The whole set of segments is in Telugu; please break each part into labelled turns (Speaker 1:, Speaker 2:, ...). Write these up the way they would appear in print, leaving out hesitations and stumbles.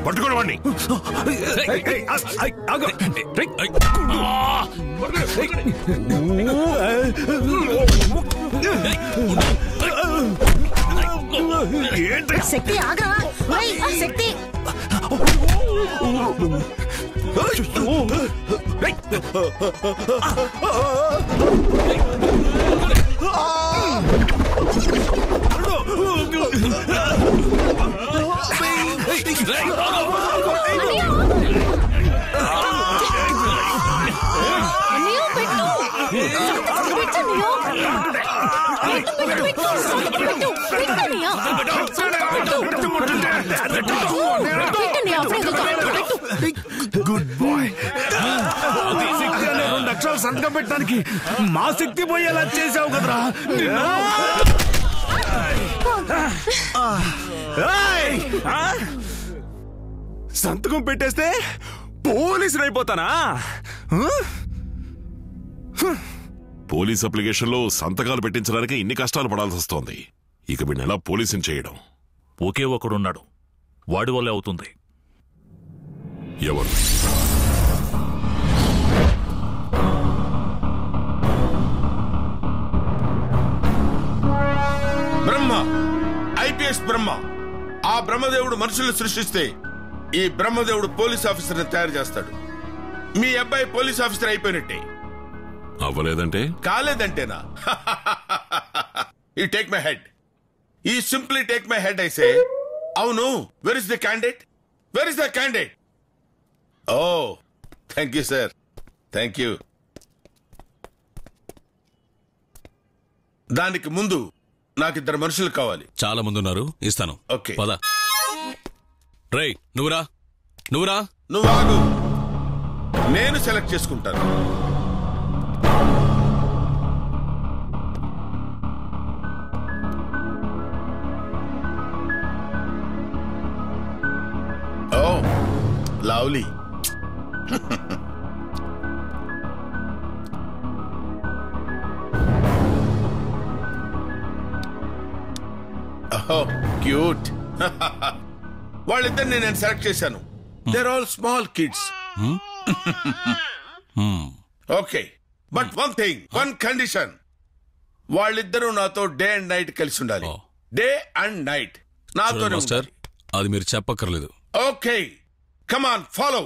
Speaker 1: పట్టుకోండి వాడిని.
Speaker 2: శక్తి ఆగా శక్తి
Speaker 3: గుడ్ బాయ్. 2 అక్షరాలు సంతకం పెట్టడానికి మా శక్తి పోయేలా చేసావు కదరా. సంతకం పెట్టేస్తే పోలీసులు అయిపోతానా?
Speaker 1: పోలీస్ అప్లికేషన్ లో సంతకాలు పెట్టించడానికి ఇన్ని కష్టాలు పడాల్సి వస్తోంది. ఇక వీడిని ఎలా పోలీసుని చేయడం?
Speaker 4: ఒకే ఒకడున్నాడు, వాడి వల్లే అవుతుంది.
Speaker 1: ఎవరు?
Speaker 5: బ్రహ్మ, ఐపీఎస్ బ్రహ్మ. ఆ బ్రహ్మదేవుడు మనుషుల్ని సృష్టిస్తే ఈ బ్రహ్మదేవుడు పోలీస్ ఆఫీసర్ని తయారు చేస్తాడు. మీ అబ్బాయి పోలీస్ ఆఫీసర్ అయిపోయినట్టే.
Speaker 1: అవ్వలేదంటే?
Speaker 5: కాలేదంటేనా? You take my head. You simply take my head. I say. Where is the candidate? Where is the candidate? Oh thank you sir, thank you. దానికి ముందు నాకు 2 మనుషులు కావాలి.
Speaker 6: చాలా మంది ఉన్నారు, ఇస్తాను.
Speaker 5: ఓకే
Speaker 6: పద. రేయ్ నువ్వురా.
Speaker 5: నువ్వు ఆగు, నేను సెలెక్ట్ చేసుకుంటాను. Oh lovely. క్యూట్. వాళ్ళిద్దరిని నేను సెలెక్ట్ చేశాను. There all small kids. Okay, but one thing, one condition. వాళ్ళిద్దరూ నాతో డే అండ్ నైట్ కలిసి ఉండాలి. డే అండ్ నైట్ నాతోనే ఉండాలి.
Speaker 6: అది మీరు చెప్పక్కర్లేదు.
Speaker 5: Okay, come on, follow.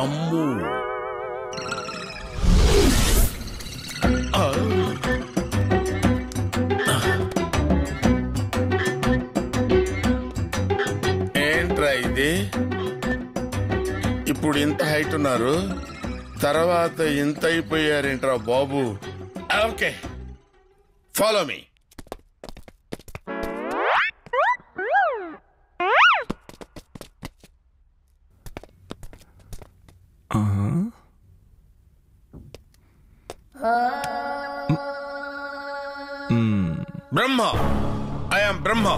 Speaker 5: అమ్మో, ఏంట్రా ఇది? ఇప్పుడు ఇంత హైట్ ఉన్నారు, తర్వాత ఇంత అయిపోయారేంట్రా బాబు. Okay, follow me. Brahma, I'm Brahma.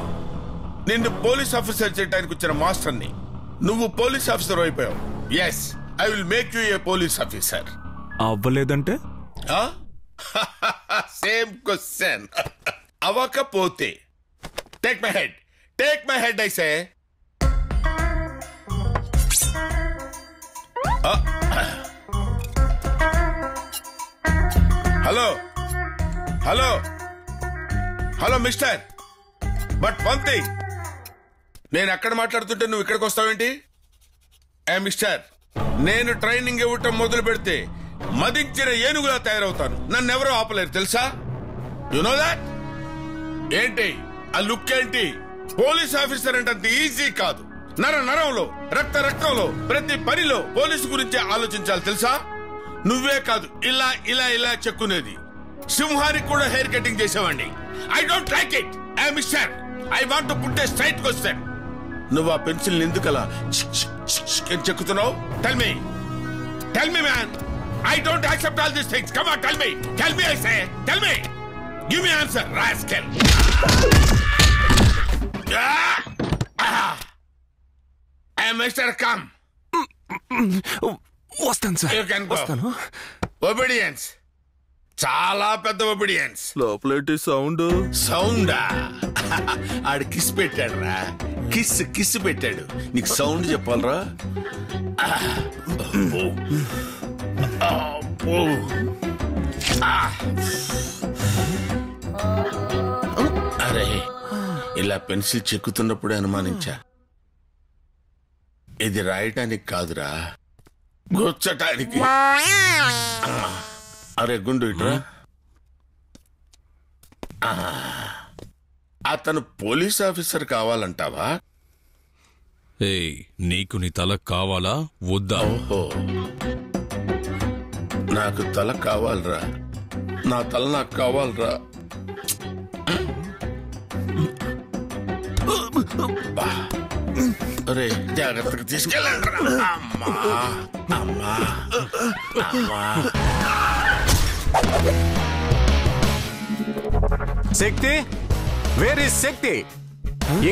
Speaker 5: నిన్ను పోలీస్ ఆఫీసర్ చేయడానికి వచ్చిన మాస్టర్ని. నువ్వు పోలీస్ ఆఫీసర్ అయిపోయావు. Yes, I will make you a police officer.
Speaker 3: అవ్వలేదంటే?
Speaker 5: Same question. అవ్వకపోతే take my head, take my head. I say hello hello hello mister. But one thing, నేను అక్కడ మాట్లాడుతుంటే నువ్వు ఇక్కడికి వస్తావేంటి? మిస్టర్, నేను ట్రైనింగ్ ఇవ్వటం మొదలు పెడితే మదించిన ఏనుగులా తయారవుతాను. నన్ను ఎవరో ఆపలేరు, తెలుసా? You know that? ఏంటి ఆ లుక్? ఏంటి? పోలీస్ ఆఫీసర్ అంటే అంత ఈజీ కాదు. నరంలో, రక్తంలో, ప్రతి పనిలో పోలీసు గురించి ఆలోచించాలి, తెలుసా? నువ్వే కాదు, ఇలా ఇలా ఇలా చెక్కునేది. సింహానికి కూడా హెయిర్ కటింగ్ చేసేవాడిని. I don't like it. Mister, I want to put a straight question. నువ్వు ఆ పెన్సిల్ ఎందుకలా చెక్కుతున్నావు? Tell me man. I don't accept all these things. Come on, tell me. Tell me, I say. Tell me. Give me answer, rascal. Hey, Mr. Come.
Speaker 3: వస్తాను సార్.
Speaker 5: You can go.
Speaker 3: వస్తాను.
Speaker 5: Obedience. చాలా పెద్ద ఒబీడియన్స్.
Speaker 3: లోపలేటి సౌండ్
Speaker 5: సౌండా? ఆడు కిస్ పెట్టాడు రా. కిస్ పెట్టాడు. నీకు సౌండ్ చెప్పాలరా? అరే, ఇలా పెన్సిల్ చెక్కుతున్నప్పుడే అనుమానించా. ఇది రాయటానికి కాదురా, గుచ్చటానికి. అరే గుండు ఇట్రా. అతను పోలీస్ ఆఫీసర్ కావాలంటావా?
Speaker 6: ఏయ్, నీకు నీ తల కావాలా వద్దా?
Speaker 5: ఓహో, నాకు తల కావాలరా. నా తల నాకు కావాలరా. అరే, జాగ్రత్తగా తీసుకెళ్ళండి. అమ్మా అమ్మా అమ్మా.
Speaker 7: శక్తి, వేర్ ఈజ్ శక్తి?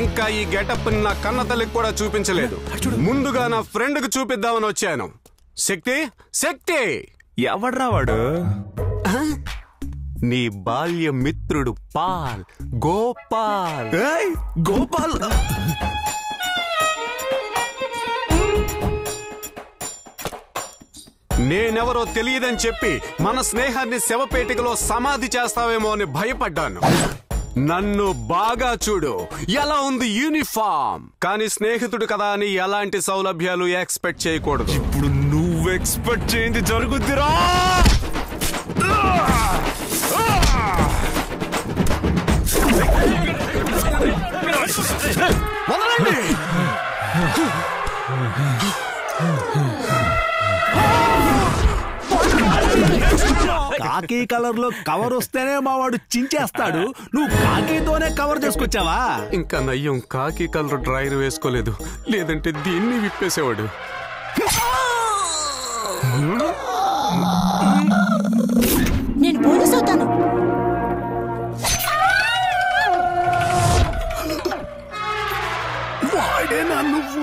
Speaker 7: ఇంకా ఈ గెటప్ నా కన్న తల్లికి కూడా చూపించలేదు. ముందుగా నా ఫ్రెండ్ కు చూపిద్దామని వచ్చాను. శక్తి, శక్తి!
Speaker 3: ఎవడ్రా వాడు?
Speaker 7: నీ బాల్య మిత్రుడు పాల్, గోపాల్.
Speaker 3: గోపాల్.
Speaker 7: నేనెవరో తెలియదని చెప్పి మన స్నేహాన్ని శవపేటికలో సమాధి చేస్తావేమో అని భయపడ్డాను. నన్ను బాగా చూడు, ఎలా ఉంది యూనిఫామ్. కానీ స్నేహితుడు కదా అని ఎలాంటి సౌలభ్యాలు ఎక్స్పెక్ట్ చేయకూడదు.
Speaker 3: ఇప్పుడు నువ్వు ఎక్స్పెక్ట్ చేయింది జరుగుద్దిరా.
Speaker 7: వదలండి.
Speaker 3: కాకి కలర్ లో కవర్ వస్తేనే మా వాడు చించేస్తాడు. నువ్వు కాకితోనే కవర్ చేసుకొచ్చావా?
Speaker 7: ఇంకా నయ్యం కాకి కలర్ డ్రైర్ వేసుకోలేదు, లేదంటే దీన్ని విప్పేసేవాడు.
Speaker 2: నేను పోలీస్ అవుతాను.
Speaker 3: వాడేనా నువ్వు?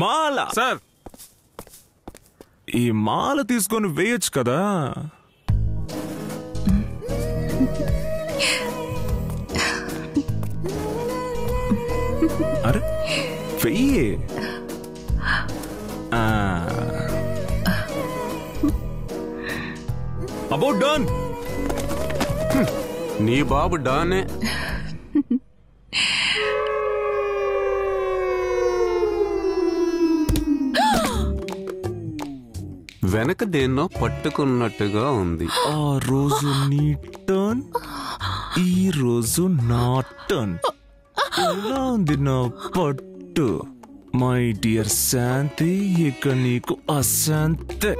Speaker 3: మాల
Speaker 7: సార్,
Speaker 3: ఈ మాల తీసుకొని వేయొచ్చు కదా. అరే వెయ్యి. About done.
Speaker 7: నీ బాబు డానే. వెనక దేన్నో పట్టుకున్నట్టుగా ఉంది.
Speaker 3: ఆ రోజు నీ టర్న్, ఈ రోజు నా టర్న్. ఎలా ఉంది నా పట్టు? మై డియర్ శాంతి, ఇక నీకు అశాంతే.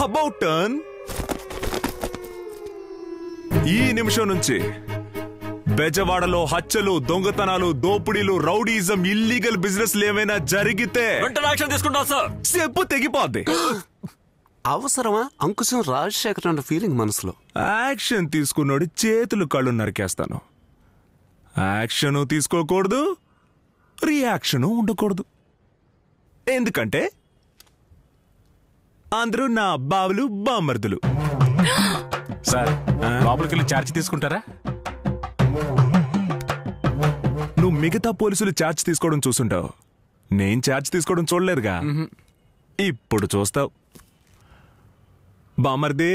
Speaker 3: About turn. ఈ నిమిషం నుంచి బెజవాడలో హత్యలు, దొంగతనాలు, దోపిడీలు, రౌడీజం, ఇల్లీగల్ బిజినెస్ ఏమైనా జరిగితే
Speaker 4: యాక్షన్ తీసుకుంటాం సార్.
Speaker 3: చెప్పు తెగిపోద్ది.
Speaker 7: అవసరమా? అంకుశం రాజశేఖర్ అన్న ఫీలింగ్ మనసులో.
Speaker 3: యాక్షన్ తీసుకున్నాడు చేతులు కళ్ళు నరికేస్తాను. యాక్షన్ తీసుకోకూడదు, రియాక్షన్ ఉండకూడదు. ఎందుకంటే అందరూ నా బావులు, బామర్దులు.
Speaker 8: సార్, లోపలికి వెళ్ళి ఛార్జ్ తీసుకుంటారా?
Speaker 3: నువ్వు మిగతా పోలీసులు ఛార్జ్ తీసుకోవడం చూసుంటావు, నేను ఛార్జ్ తీసుకోవడం చూడలేదుగా. ఇప్పుడు చూస్తావు. బామర్దే,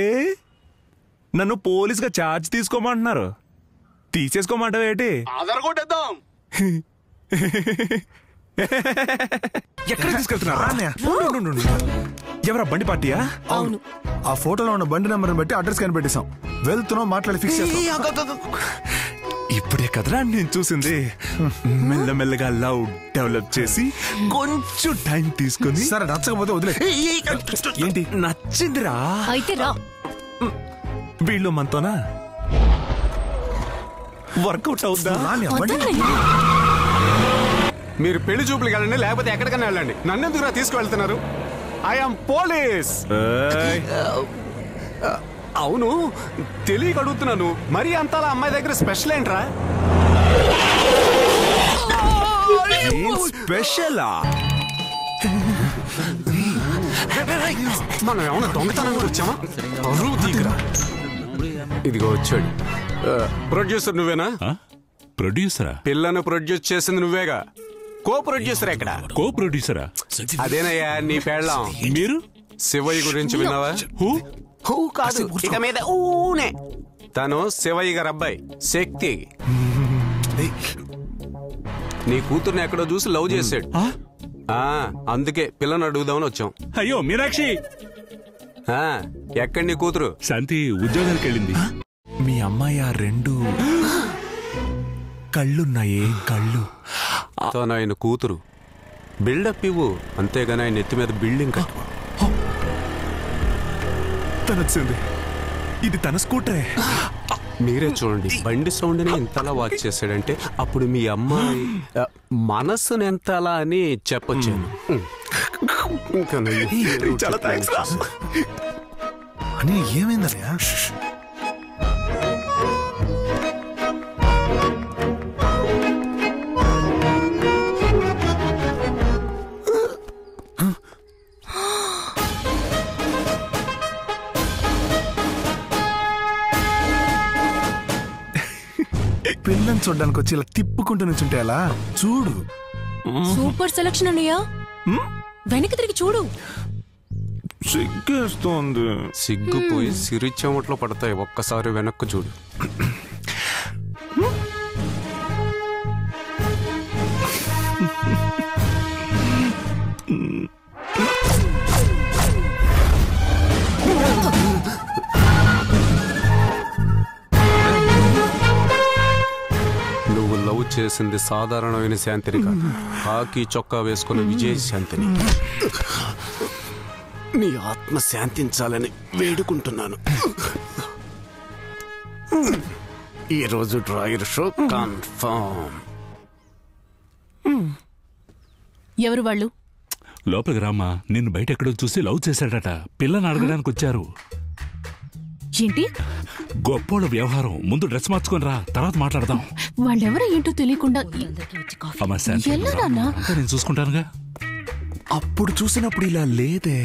Speaker 3: నన్ను పోలీసుగా ఛార్జ్ తీసుకోమంటున్నారు, తీసేసుకోమంటావేటి? ఎక్కడ తీసుకెళ్తున్నారా? ఎవరా బండి పార్టీయా?
Speaker 2: అవును.
Speaker 9: ఆ ఫోటోలో ఉన్న బండి నెంబర్ బట్టి అడ్రస్ కనిపెట్టేశాం. వెళ్తున్నాం, మాట్లాడి ఫిక్స్ చేస్తాం.
Speaker 3: ఇప్పుడే కదరా నేను చూసింది. మెల్లమెల్లగా లవ్ డెవలప్ చేసి కొంచెం టైం తీసుకుని.
Speaker 9: సరే, నచ్చకపోతే వదిలే.
Speaker 3: ఏంటి నచ్చిందిరా?
Speaker 2: అయితే రా.
Speaker 3: వీళ్ళు మనతోనా వర్కౌట్ అవుద్దా?
Speaker 7: మీరు పెళ్లి చూపులకు వెళ్ళండి, లేకపోతే ఎక్కడికైనా వెళ్ళండి. నన్నెందుకు తీసుకువెళ్తున్నారు? I'm police. అవును, తెలియక అడుగుతున్నాను, మరి అంతలా అమ్మాయి దగ్గర స్పెషల్ ఏంట్రా?
Speaker 3: స్పెషలా?
Speaker 7: మనం ఏమన్నా దొంగతనం కూడా వచ్చామా? ఇదిగో వచ్చాడు. ప్రొడ్యూసర్ నువ్వేనా?
Speaker 8: ప్రొడ్యూసరా?
Speaker 7: పిల్లను ప్రొడ్యూస్ చేసింది నువ్వేగా. కో ప్రొడ్యూసర్ ఎక్కడ?
Speaker 8: కో ప్రొడ్యూసరా?
Speaker 7: అదేనయ్యా నీ పెళ్ళాం.
Speaker 8: మీరు
Speaker 7: శివయ్య గురించి విన్నావా? హూ కాదు, ఇక మీద ఊనే. తను శివయ్య గారు అబ్బాయి శక్తి. నీ కూతుర్ని ఎక్కడో చూసి లవ్ చేశాడు. అందుకే పిల్లని అడుగుదామని వచ్చాం.
Speaker 8: అయ్యో మీనాక్షి,
Speaker 7: ఎక్కడ నీ కూతురు?
Speaker 8: శాంతి ఉద్యోగానికి వెళ్ళింది.
Speaker 3: మీ అమ్మాయి ఆ 2 కళ్ళున్నాయే, కళ్ళు.
Speaker 7: తను ఆయన కూతురు. బిల్డప్ ఇవ్వు, అంతేగాని ఆయన ఎత్తి మీద బిల్డింగ్ కట్టు.
Speaker 3: తనొచ్చింది. ఇది తన స్కూటరే.
Speaker 7: మీరే చూడండి, బండి సౌండ్ ని ఎంతలా వాచ్ చేశాడంటే అప్పుడు మీ అమ్మాయి మనసుని ఎంతలా అని చెప్పొచ్చాను.
Speaker 3: చాలా థాంక్స్ రా.
Speaker 9: అని ఏమైందయ్యా? పిల్లని చూడడానికి వచ్చి ఇలా తిప్పుకుంటూ నుంచుంటే ఎలా? చూడు,
Speaker 2: సూపర్ సెలక్షన్ అన్నయ్య. వెనక్కి తిరిగి చూడు.
Speaker 3: సిగ్గేస్తోంది.
Speaker 7: సిగ్గుపోయి సిరి చెమట్లో పడతాయి. ఒక్కసారి వెనక్కు చూడు. నువ్వు లవ్ చేసింది సాధారణమైన శాంతిని కాదు, హాకీ చొక్కా వేసుకున్న విజయ్ శాంతిని. నీ ఆత్మ శాంతించాలని వేడుకుంటున్నాను. ఈరోజు డ్రాయర్ షో కన్ఫర్మ్.
Speaker 2: ఎవరు వాళ్ళు?
Speaker 8: లోపలికి రామ్మా. నిన్ను బయట ఎక్కడో చూసి లవ్ చేశాడట. పిల్లని అడగడానికి వచ్చారు.
Speaker 2: ఏంటి
Speaker 8: గొప్పోళ్ళ వ్యవహారం. ముందు డ్రెస్ మార్చుకొని రా, తర్వాత మాట్లాడదాం.
Speaker 2: వాళ్ళెవరో ఏంటో తెలియకుండా
Speaker 8: అమ్మా శాంతి,
Speaker 2: ఎలా నాన్నా?
Speaker 8: నేను చూసుకుంటానుగా.
Speaker 3: అప్పుడు చూసినప్పుడు ఇలా లేదే.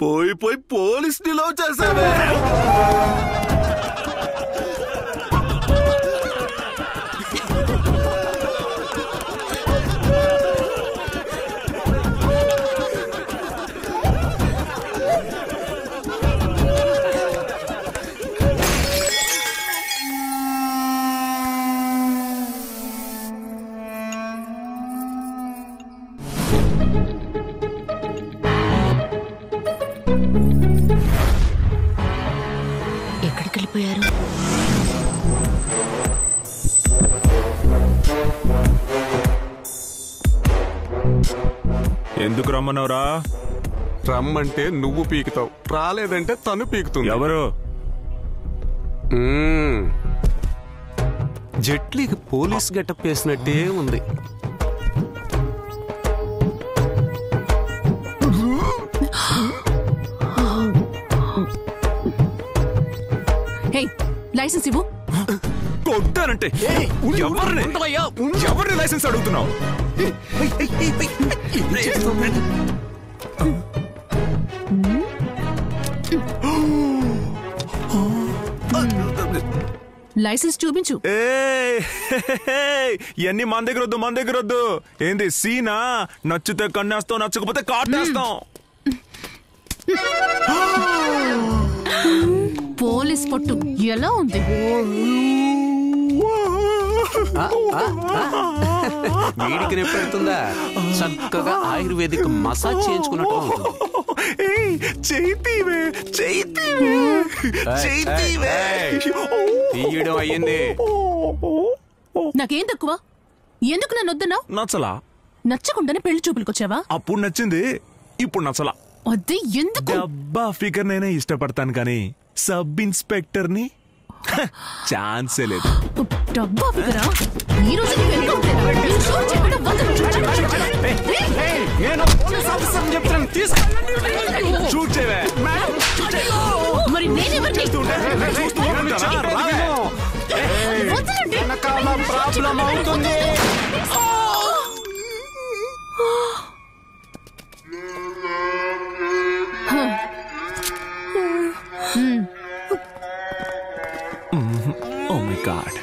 Speaker 3: పోయి పోయి పోలీస్ ని లవ్ చేసావే.
Speaker 2: ఎక్కడికి వెళ్ళిపోయారు?
Speaker 3: ఎందుకు రమ్మన్నావురా?
Speaker 7: రమ్మంటే నువ్వు పీకుతావు, రాలేదంటే తను పీకుతుంది.
Speaker 3: ఎవరు?
Speaker 7: జెట్లీకి పోలీస్ గెటప్ వేసినట్టే ఉంది.
Speaker 2: లైసెన్స్ ఇవ్వు.
Speaker 3: కొట్టానంటే ఎవరిని లైసెన్స్ అడుగుతున్నావు?
Speaker 2: లైసెన్స్ చూపించు.
Speaker 3: ఇవన్నీ మన దగ్గర వద్దు, మన దగ్గర వద్దు. ఏంది సీనా? నచ్చితే కన్నేస్తాం, నచ్చకపోతే కాటేస్తాం.
Speaker 2: పోలీస్ పట్టు ఎలా ఉంది?
Speaker 7: వీడికి నొప్పెడుతుందా? చక్కగా ఆయుర్వేదిక్ మసాజ్ చేయించుకున్నట్టు ఉంటుంది. తీయడం అయ్యింది.
Speaker 2: నాకేం తక్కువ? ఎందుకు నన్ను వద్దన్నావు?
Speaker 3: నచ్చలా?
Speaker 2: నచ్చకుండానే పెళ్లి చూపులకొచ్చావా?
Speaker 3: అప్పుడు నచ్చింది, ఇప్పుడు నచ్చలా.
Speaker 2: వద్దే. ఎందుకు?
Speaker 3: డబ్బా ఫిగర్ నేనే ఇష్టపడతాను కానీ సబ్ ఇన్స్పెక్టర్ ని ఛాన్సే లేదు.
Speaker 2: డబ్బా వివరా ఈ రోజు నీకు ఎన్కౌంటర్ చెప్పడం
Speaker 7: నేను పోలీస్ ఆఫీసర్ చెప్తాను తీసుకెళ్ళండి.
Speaker 3: షూట్ చేయవే.
Speaker 2: మరి నేనెవరిని
Speaker 7: వెనకాల ప్రాబ్లం అవుతుంది.
Speaker 3: Oh my God.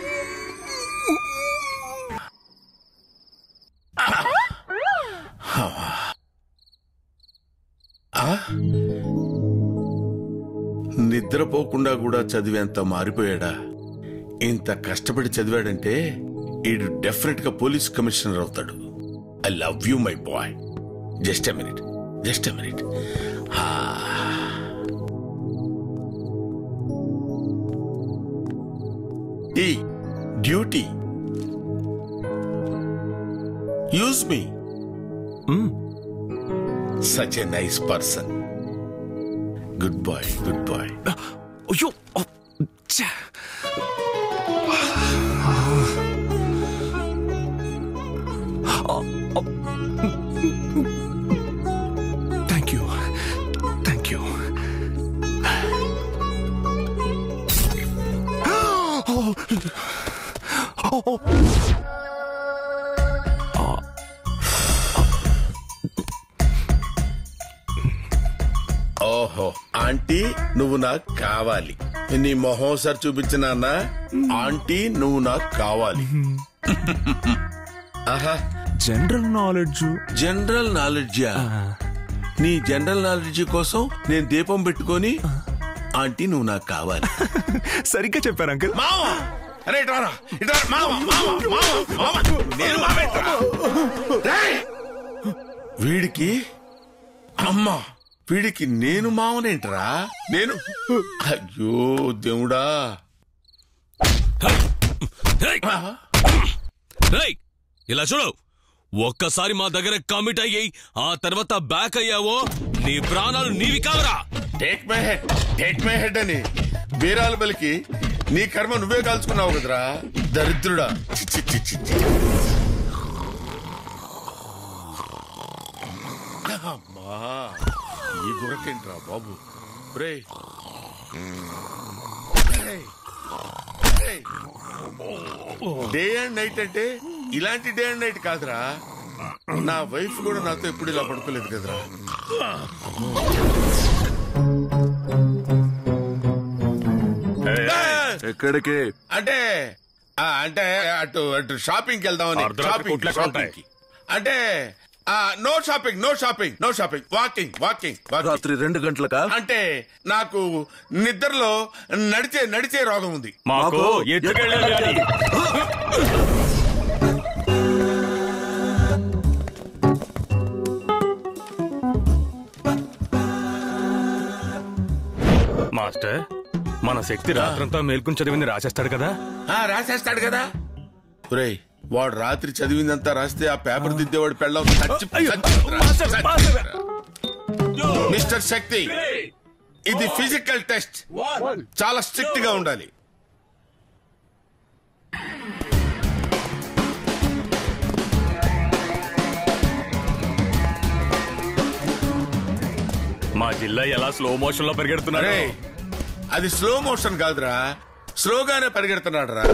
Speaker 5: నిద్రపోకుండా కూడా చదివేంత మారిపోయాడా? ఇంత కష్టపడి చదివాడంటే ఈడు డెఫినెట్ గా పోలీస్ కమిషనర్ అవుతాడు. I love you my boy. Just a minute, just a minute. ఈ duty use me. Such a nice person. Good boy, good boy.
Speaker 3: అయ్యో. Thank you, thank you.
Speaker 5: ఓహో, ఆంటీ నువ్వు నాకు కావాలి. నీ మొహం సార్ చూపించిన ఆంటీ నువ్వు నాకు కావాలి. ఆహా,
Speaker 3: జనరల్ నాలెడ్జ్.
Speaker 5: జనరల్ నాలెడ్జా? నీ జనరల్ నాలెడ్జ్ కోసం నేను దీపం పెట్టుకొని ఆంటీ నువ్వు నాకు కావాలి.
Speaker 3: సరిగ్గా చెప్పారు అంకుల్.
Speaker 5: మావా, అరే ఇట్రా, ఇట్రా, మావా, మావా, మావా, మావా, నేను మావేంట్రా? రేయ్! వీడికి అమ్మా, వీడికి నేను మావనేంట్రా? నేను అయ్యో దేవుడా.
Speaker 6: ఇలా చూడు, ఒక్కసారి మా దగ్గర కమిట్ అయ్యి ఆ తర్వాత బ్యాక్ అయ్యావో నీ ప్రాణాలు నీవి కావరా.
Speaker 5: Take my head, take my head అని బీరాలు బలికి నీ కర్మ నువ్వే కాల్చుకున్నావు కదరా దరిద్రుడా. అమ్మా, ఈ గురకేంట్రా బాబు. డే అండ్ నైట్ అంటే ఇలాంటి డే అండ్ నైట్ కాదురా. నా వైఫ్ కూడా నాతో ఎప్పుడు ఇలా పడుకోలేదు కదరా.
Speaker 9: ఎక్కడికి
Speaker 5: అంటే అంటే అటు అటు షాపింగ్కి వెళ్దామని. షాపింగ్ అంటే no shopping, no shopping, no shopping. Walking, walking,
Speaker 9: రాత్రి 2 గంటలకా?
Speaker 5: అంటే నాకు నిద్రలో నడిచే నడిచే రోగం ఉంది.
Speaker 3: మాకు
Speaker 10: మాస్టర్, మన శక్తి రాత్రంతా మేల్కొని చదివింది రాసేస్తాడు కదా?
Speaker 5: రాసేస్తాడు కదా. ఒరేయ్, వాడు రాత్రి చదివిందంతా రాస్తే ఆ పేపర్ దిద్దేవాడు పెళ్ళం మిస్టర్ శక్తి, ఇది ఫిజికల్ టెస్ట్, చాలా స్ట్రిక్ట్ గా ఉండాలి.
Speaker 10: మా జిల్లా ఎలా స్లో మోషన్ లో పరిగెడుతున్నాడు.
Speaker 5: అది స్లో మోషన్ కాదురా, స్లోగానే పరిగెడుతున్నాడు రా.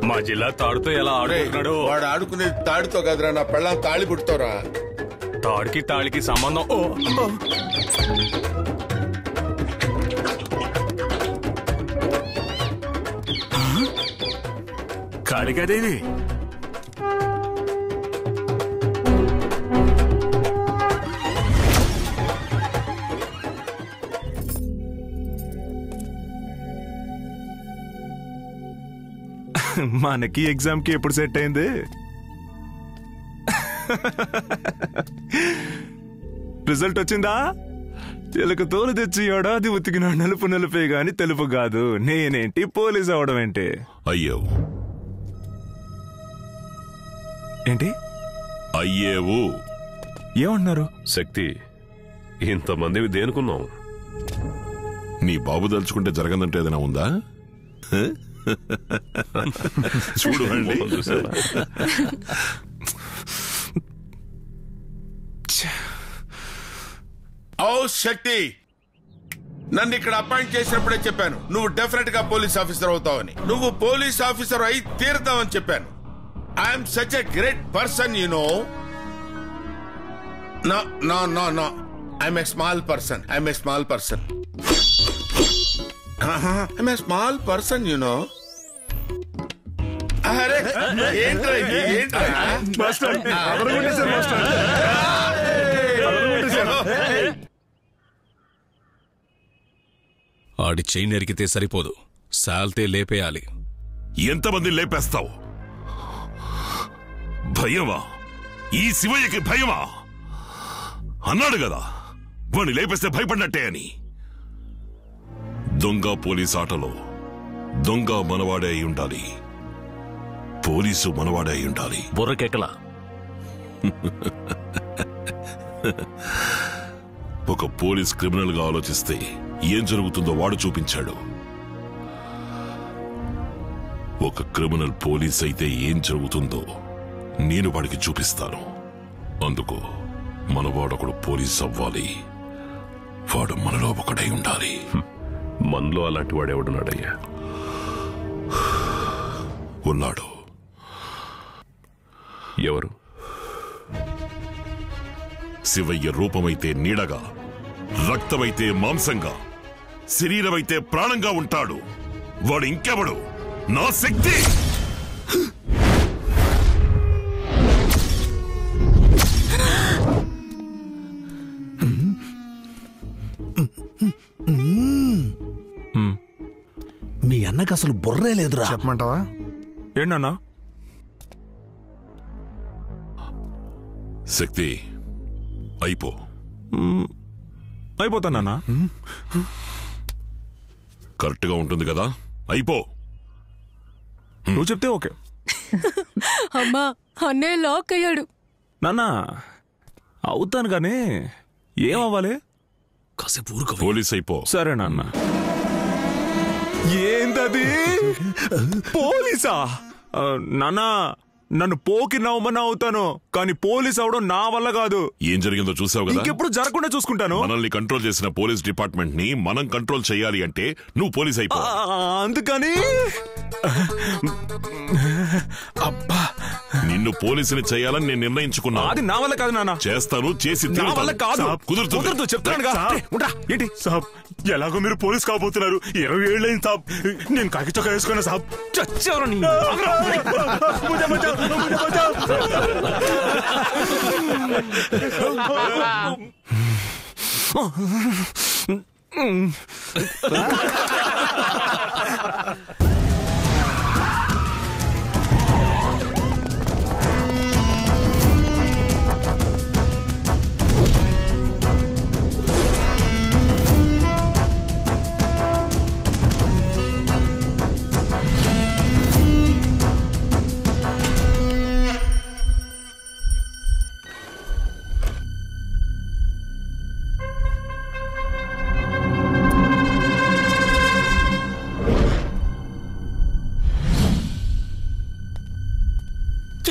Speaker 10: మా జిల్లా తాడుతో ఎలా ఆడుతున్నాడు.
Speaker 5: వాడు ఆడుకునేది తాడుతో కాదురా, నా పెళ్ళం తాళి పుట్టుతోరా.
Speaker 10: తాడికి తాళికి సంబంధం.
Speaker 3: కాళికాదేవి మనకి ఎగ్జామ్ కి ఎప్పుడు సెట్ అయింది? రిజల్ట్ వచ్చిందా? చిలక తోలు తెచ్చి ఏడాది ఉతికిన నలుపు నలుపే గాని తెలుపు కాదు. నేనేంటి పోలీస్ అవడం ఏంటి?
Speaker 1: అయ్యో,
Speaker 3: ఏంటి
Speaker 1: అయ్యేవు.
Speaker 3: ఏమంటున్నారు?
Speaker 10: శక్తి, ఇంతమందివి దేనుకున్నాం?
Speaker 1: నీ బాబు దలుచుకుంటే జరగదంటే ఏదైనా ఉందా? చూడు అండి.
Speaker 5: ఓ శక్తి, నన్ను ఇక్కడ అపాయింట్ చేసినప్పుడే చెప్పాను నువ్వు డెఫినెట్ గా పోలీస్ ఆఫీసర్ అవుతావని. నువ్వు పోలీస్ ఆఫీసర్ అయి తీరుతావని చెప్పాను. I'm such a great person, you know. No no no no, I'm a small person. I'm a small person. I'm a small person, you know. అరే ఏంట్రా ఇది? ఏంట్రా?
Speaker 6: ఆడి చెయ్యి నరికితే సరిపోదు, సాల్తే లేపేయాలి.
Speaker 1: ఎంతమంది లేపేస్తావు? భయమా? ఈ శివయ్యకి భయమా? అన్నాడు కదా వాణ్ణి లేపేస్తే భయపడినట్టే అని. దొంగ పోలీస్ ఆటలో దొంగ మనవాడే అయి ఉండాలి, పోలీసు మనవాడే అయి ఉండాలి.
Speaker 4: బుర్రకెక్కలా.
Speaker 1: ఒక పోలీస్ క్రిమినల్ గా ఆలోచిస్తే ఏం జరుగుతుందో వాడు చూపించాడు. ఒక క్రిమినల్ పోలీస్ అయితే ఏం జరుగుతుందో నేను వాడికి చూపిస్తాను. అందుకు మనవాడొకడు పోలీస్ అవ్వాలి, వాడు మనలో ఒకడై ఉండాలి.
Speaker 10: మనలో అలాంటి వాడు ఎవడున్నాడయ్యా?
Speaker 1: ఉన్నాడు.
Speaker 10: ఎవరు?
Speaker 1: శివయ్య రూపమైతే నీడగా, రక్తమైతే మాంసంగా, శరీరమైతే ప్రాణంగా ఉంటాడు. వాడు ఇంకెవడు? నా శక్తి.
Speaker 11: మీ అన్నకు అసలు బుర్రే లేదురా.
Speaker 9: చెప్పమంటావా?
Speaker 3: ఏంటన్నా?
Speaker 1: శక్తి అయిపో.
Speaker 3: అయిపోతానన్నా.
Speaker 1: కరెక్ట్ గా ఉంటుంది కదా? అయిపో.
Speaker 3: నువ్వు చెప్తే ఓకే.
Speaker 2: అమ్మా, అన్నయ్య లాక్ అయ్యాడు.
Speaker 3: నాన్నా అవుతాను కానీ ఏమవ్వాలి?
Speaker 6: కాసేపు ఊరుకో.
Speaker 1: పోలీస్ అయిపో.
Speaker 3: సరే నాన్న. ఏంటది? పోలీసా? నాన్నా నన్ను పోకి నవ్వమన్నా అవుతాను, కానీ పోలీస్ అవడం నా వల్ల కాదు.
Speaker 1: ఏం జరిగిందో చూసావు కదా?
Speaker 3: ఇంకెప్పుడు జరగకుండా చూసుకుంటాను.
Speaker 1: మనల్ని కంట్రోల్ చేసిన పోలీస్ డిపార్ట్మెంట్ ని మనం కంట్రోల్ చేయాలి అంటే నువ్వు పోలీస్ అయిపో.
Speaker 3: అందుకని అబ్బా,
Speaker 1: నిన్ను పోలీసుని చేయాలని నేను నిర్ణయించుకున్నా.
Speaker 3: అది నా వల్ల కాదు నాన్న.
Speaker 1: చేస్తాను, చేసి
Speaker 3: నా వల్ల కాదు.
Speaker 1: కుదురుతుంది.
Speaker 3: చెప్తానుగా. ఏంటి
Speaker 8: సాబ్, ఎలాగో మీరు పోలీస్ కాబోతున్నారు. 20 ఏళ్ళైంది సాబ్. నేను కాకి చొక్కా వేసుకున్నా సాబ్.
Speaker 3: చచ్చారు నీ.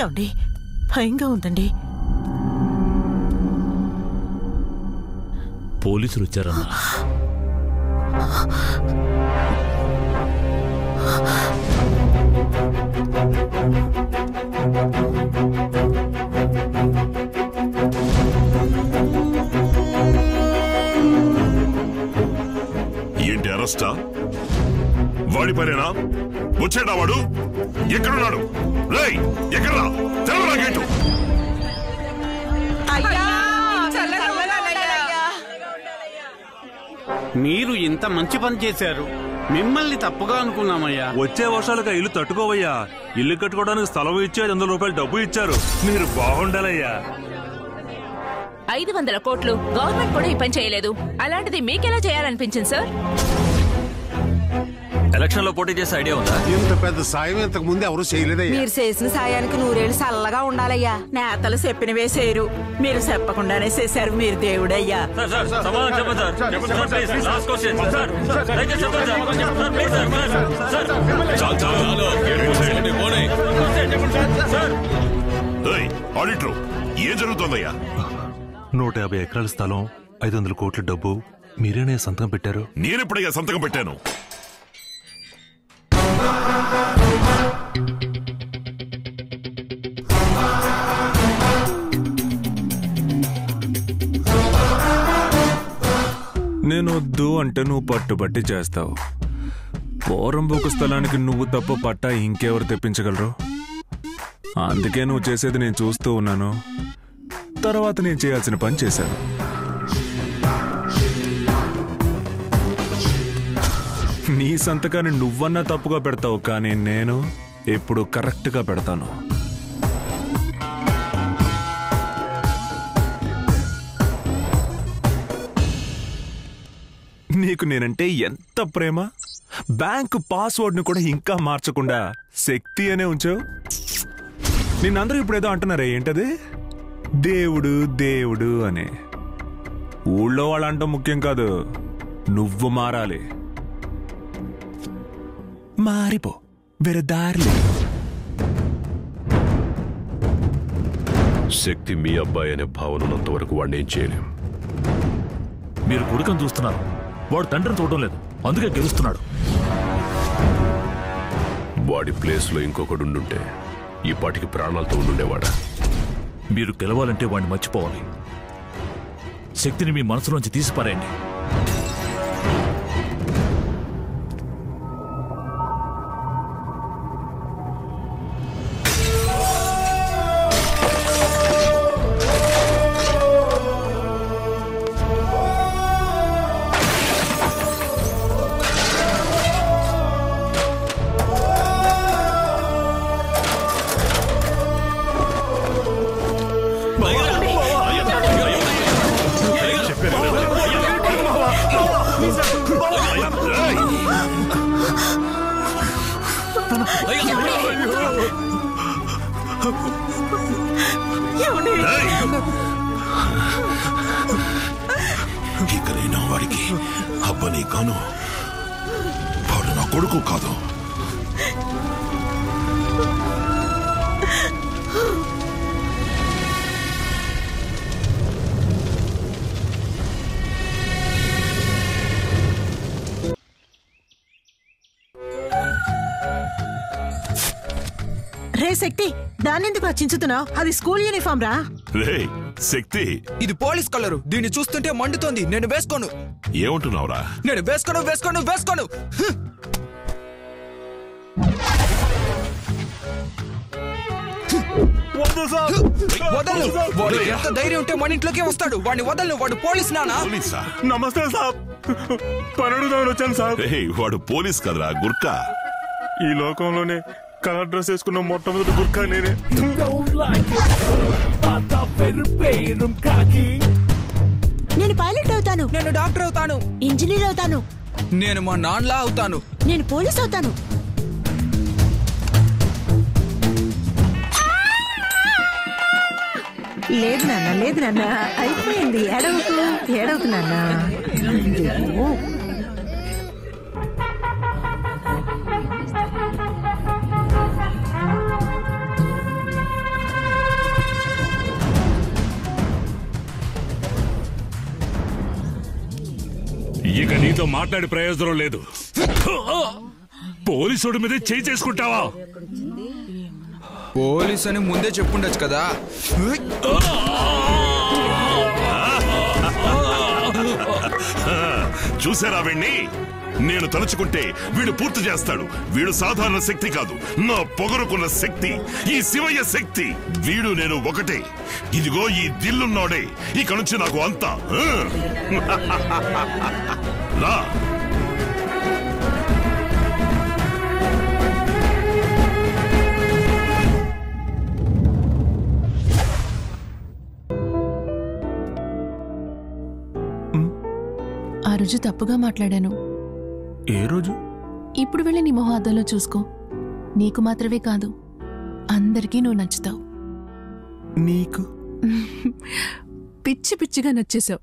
Speaker 12: ఏమండి, భయంగా ఉందండి.
Speaker 4: పోలీసులు వచ్చారన్నా.
Speaker 1: ఏంటి అరెస్టా? వాడి పనేనా? వచ్చాడా వాడు? ఎక్కడున్నాడు? రేయ్, ఎక్కడా? తెరవరా గేటు.
Speaker 13: మీరు ఇంత మంచి పని చేశారు. మిమ్మల్ని తప్పుగా అనుకున్నామయ్యా.
Speaker 8: వచ్చే వర్షాలుగా ఇల్లు తట్టుకోవయ్యా. ఇల్లు కట్టుకోవడానికి స్థలం ఇచ్చి 500 రూపాయలు డబ్బు ఇచ్చారు. మీరు బాగుండాలయ్యా.
Speaker 14: 500 కోట్లు గవర్నమెంట్ కూడా ఈ పని చేయలేదు. అలాంటిది మీకెలా చేయాలనిపించింది సార్?
Speaker 4: ఎలక్షన్ లో పోటీ చేసే ఐడియా ఉందా?
Speaker 11: ఇంత పెద్ద సాయం ఇంతకు ముందు ఎవరు చేయలేదయ్యా.
Speaker 14: మీరు చేసిన సాయానికి 100 ఏళ్ళు చల్లగా ఉండాలయ్యా.
Speaker 12: నేతలు చెప్పినవే చేయరు, మీరు చెప్పకుండానే చేశారు. మీరు దేవుడయ్యా.
Speaker 1: ఆడిటర్, ఏం జరుగుతోందయ్యా?
Speaker 8: 150 ఎకరాల స్థలం, 500 కోట్ల డబ్బు మీరేనే సంతకం పెట్టారు?
Speaker 1: నేనెప్పుడయ్యా సంతకం పెట్టాను?
Speaker 3: నేను వద్దు అంటే నువ్వు పట్టుబట్టి చేస్తావు. పోరంబోకు స్థలానికి నువ్వు తప్ప పట్టా ఇంకెవరు తెప్పించగలరు? అందుకే నువ్వు చేసేది నేను చూస్తూ ఉన్నాను. తర్వాత నేను చేయాల్సిన పని చేశాను. నీ సంతకాన్ని నువ్వన్నా తప్పుగా పెడతావు, కానీ నేను ఎప్పుడు కరెక్ట్గా పెడతాను. నీకు నేనంటే ఎంత ప్రేమ! బ్యాంకు పాస్వర్డ్ ని కూడా ఇంకా మార్చకుండా శక్తి అనే ఉంచావు. నిన్నందరూ ఇప్పుడేదో అంటున్నారే, ఏంటది? దేవుడు దేవుడు అని. ఊళ్ళో వాళ్ళు అంటాం ముఖ్యం కాదు, నువ్వు మారాలి. మారిపో, వేరే దారి.
Speaker 15: శక్తి మీ అబ్బాయి అనే భావన ఉన్నంత వరకు వాడిని ఏం చేయలేం.
Speaker 4: మీరు కొడుకుని చూస్తున్నారు, వాడు తండ్రిని చూడడం లేదు, అందుకే గెలుస్తున్నాడు.
Speaker 15: వాడి ప్లేస్ లో ఇంకొకడు ఉండుంటే ఈ పాటికి ప్రాణాలతో ఉండుండేవాడా?
Speaker 4: మీరు గెలవాలంటే వాడిని మర్చిపోవాలి. శక్తిని మీ మనసులోంచి తీసిపారేయండి.
Speaker 1: ఇక నేను వాడికి అబ్బని కాను. వాడు నా కొడుకు కాదు.
Speaker 12: రే శక్తి, దాన్నెందుకు చించుతున్నావు? అది స్కూల్ యూనిఫామ్ రా.
Speaker 1: రే శక్తి,
Speaker 16: ఇది పోలీస్ కలరు. దీన్ని చూస్తుంటే మండుతోంది. నేను వేసుకోను.
Speaker 1: ఏమంటున్నావురా?
Speaker 16: నేను వేసుకోను వేసుకోను వేసుకోను. వదలు. వాడు ఎంత ధైర్యం ఉంటే మన ఇంట్లోకి వస్తాడు. వాడిని వదలను. వాడు పోలీస్ నానా.
Speaker 3: నమస్తే సాబ్, పనుడుదామని వచ్చాను సాబ్.
Speaker 1: వాడు పోలీస్ కదరా, గుర్కా.
Speaker 3: ఈ లోకంలోనే కలర్ డ్రెస్ వేసుకున్న మొట్టమొదటి గుర్కా నేనే.
Speaker 12: నేను పైలట్ అవుతాను.
Speaker 16: నేను డాక్టర్ అవుతాను.
Speaker 12: ఇంజనీర్ అవుతాను.
Speaker 16: నేను మా నాన్నలా అవుతాను.
Speaker 12: నేను పోలీస్ అవుతాను. లేదు నాన్న, లేదు నాన్న, అయిపోయింది. ఏడవకు నాన్న.
Speaker 8: ఇక నీతో మాట్లాడే ప్రయోజనం లేదు. పోలీసుడి మీద చేయి చేసుకుంటావా?
Speaker 16: పోలీస్ అని ముందే చెప్పుండొచ్చు కదా.
Speaker 1: చూసారా వీణ్ణి? నేను తలుచుకుంటే వీడు పూర్తి చేస్తాడు. వీడు సాధారణ శక్తి కాదు, నా పొగరుకున్న శక్తి, ఈ శివయ్య శక్తి. వీడు నేను ఒకటే. ఇదిగో ఈ దిల్లున్నాడే, ఇక నుంచి నాకు అంతా. రా.
Speaker 2: ఆ రోజు తప్పుగా మాట్లాడాను.
Speaker 3: ఏ రోజు?
Speaker 2: ఇప్పుడు వెళ్ళి నీ మొహం అద్దంలో చూసుకో. నీకు మాత్రమే కాదు, అందరికీ నువ్వు నచ్చుతావు.
Speaker 3: నీకు
Speaker 2: పిచ్చి పిచ్చిగా నచ్చేసావు.